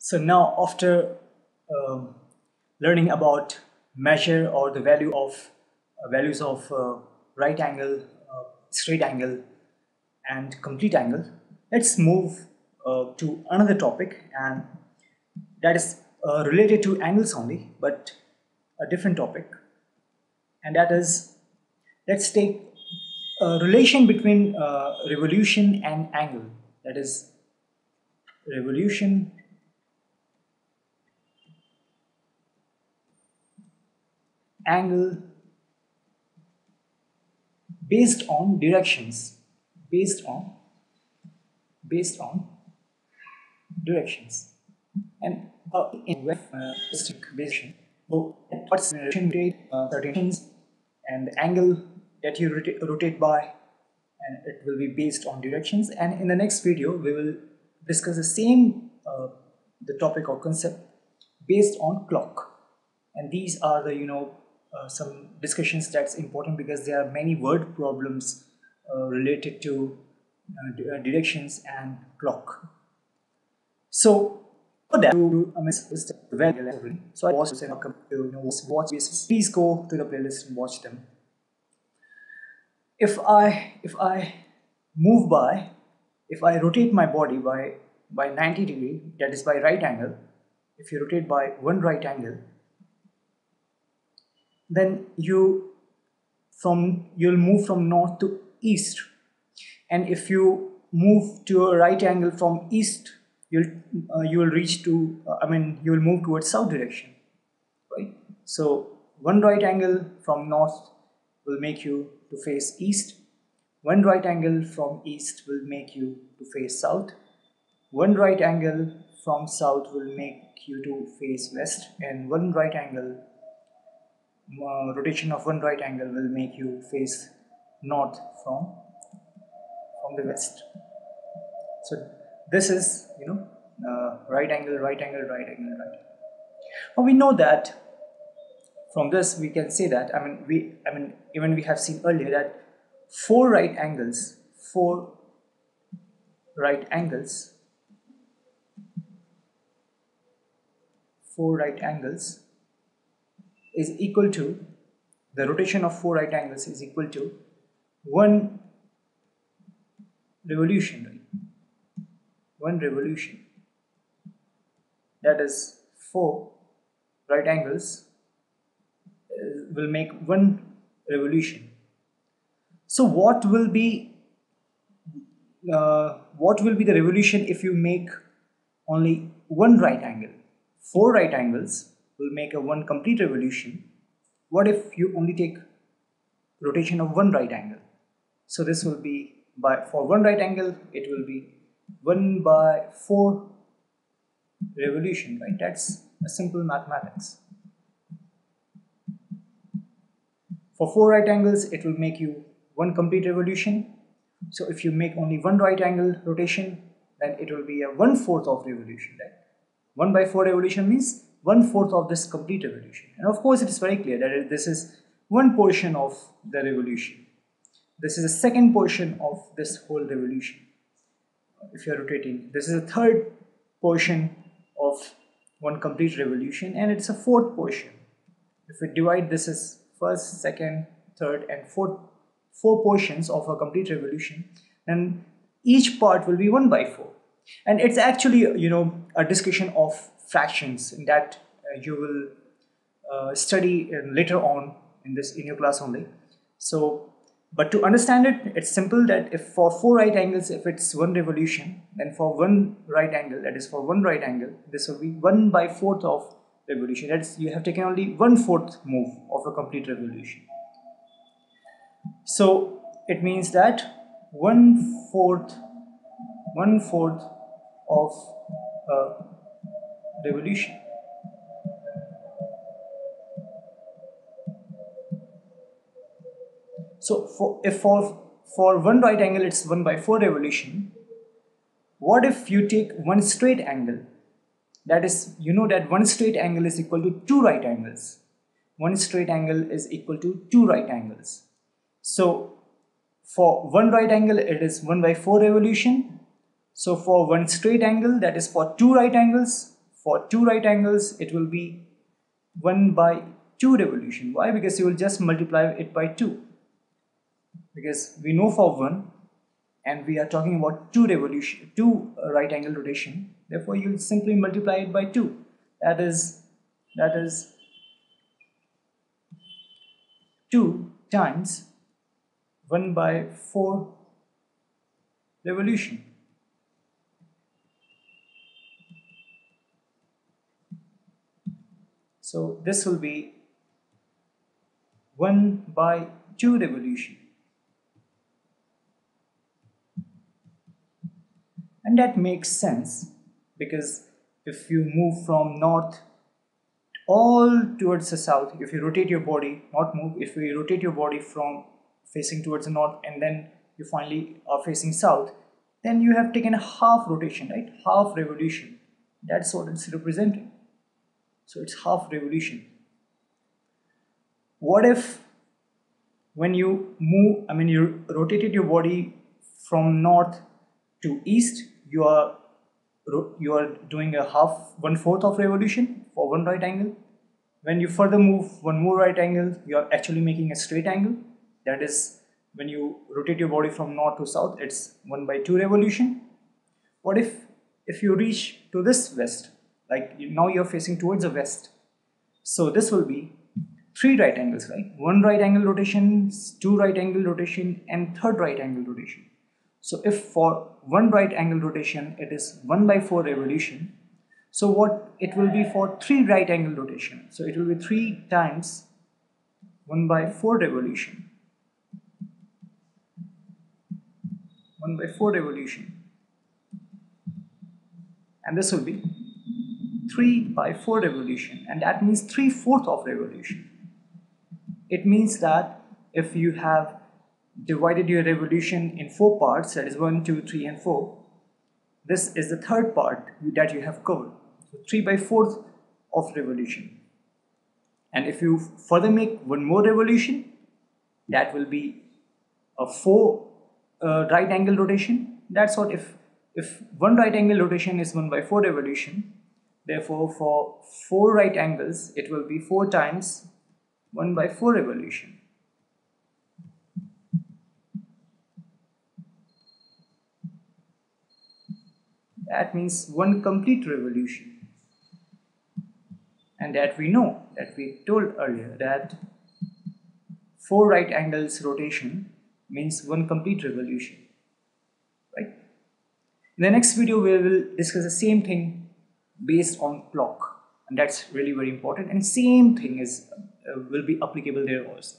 So now after um, learning about measure or the values of right angle, straight angle and complete angle, let's move to another topic, and that is related to angles only, but a different topic, and that is, let's take a relation between revolution and angle. That is revolution angle based on directions, based on based on directions, and in based so what's rotate directions and the angle that you rotate by, and it will be based on directions. And in the next video we will discuss the same the topic or concept based on clock. And these are the some discussions that's important, because there are many word problems related to directions and clock. So for that, so I watched and welcome to watch this. Please go to the playlist and watch them. If I move by, if I rotate my body by 90 degree, that is by right angle. If you rotate by one right angle, then you'll move from north to east. And if you move to a right angle from east, you will reach to you will move towards south direction, right? So one right angle from north will make you to face east, one right angle from east will make you to face south, one right angle from south will make you to face west, and one right angle rotation of one right angle will make you face north from the west. So this is right angle, right angle, right angle, right angle. Now we know that from this we can say that even we have seen earlier that four right angles, four right angles, four right angles is equal to, the rotation of four right angles is equal to one revolution, right? One revolution. That is, four right angles will make one revolution. So what will be the revolution if you make only one right angle? Four right angles will make a one complete revolution. What if you only take rotation of one right angle? So this will be, for one right angle it will be 1 by 4 revolution, right? That's a simple mathematics. For four right angles it will make you one complete revolution. So if you make only one right angle rotation, then it will be a 1/4 of revolution, right? 1 by 4 revolution means 1/4 of this complete revolution. And of course it is very clear that this is one portion of the revolution. This is the second portion of this whole revolution. If you are rotating, this is a third portion of one complete revolution, and it's a fourth portion. If we divide, this is first, second, third, and fourth, four portions of a complete revolution, and each part will be 1 by 4. And it's actually a discussion of fractions, in that you will study later on in your class only. So but to understand it, it's simple that if for four right angles, if it's one revolution, then for one right angle, that is for one right angle, this will be 1 by 4th of revolution. That's, you have taken only 1/4 move of a complete revolution. So it means that 1/4 of a revolution. So for one right angle it's 1 by 4 revolution, what if you take one straight angle? That is, you know that one straight angle is equal to two right angles. One straight angle is equal to two right angles. So for one right angle it is 1 by 4 revolution. So for one straight angle, that is for two right angles, For 2 right angles, it will be 1 by 2 revolution. Why? Because you will just multiply it by 2. Because we know for 1 and we are talking about 2 right angle rotation. Therefore, you will simply multiply it by 2. That is 2 times 1 by 4 revolution. So this will be 1 by 2 revolution. And that makes sense because if you move from north all towards the south, if you rotate your body, not move, if you rotate your body from facing towards the north and then you finally are facing south, then you have taken a half rotation, right? Half revolution. That's what it's representing. So it's half revolution. What if when you move, you rotated your body from north to east, you are doing a 1/4 of revolution for one right angle. When you further move one more right angle, you are actually making a straight angle. That is, when you rotate your body from north to south, it's 1 by 2 revolution. What if you reach to this west, like now you're facing towards the west, so this will be 3 right angles, right? 1 right angle rotation, 2 right angle rotation, and 3rd right angle rotation. So if for 1 right angle rotation it is 1 by 4 revolution, so what it will be for 3 right angle rotation? So it will be 3 times 1 by 4 revolution. 1 by 4 revolution. And this will be 3 by 4 revolution, and that means 3/4 of revolution. It means that if you have divided your revolution in 4 parts, that is 1, 2, 3 and 4, this is the 3rd part that you have covered. So 3 by 4 of revolution. And if you further make one more revolution, that will be a 4 right angle rotation. That's what if 1 right angle rotation is 1 by 4 revolution, therefore for 4 right angles it will be 4 times 1 by 4 revolution. That means 1 complete revolution. And that we know, that we told earlier, that 4 right angles rotation means 1 complete revolution, right? In the next video we will discuss the same thing based on clock, and that's really very important, and same thing is will be applicable there also.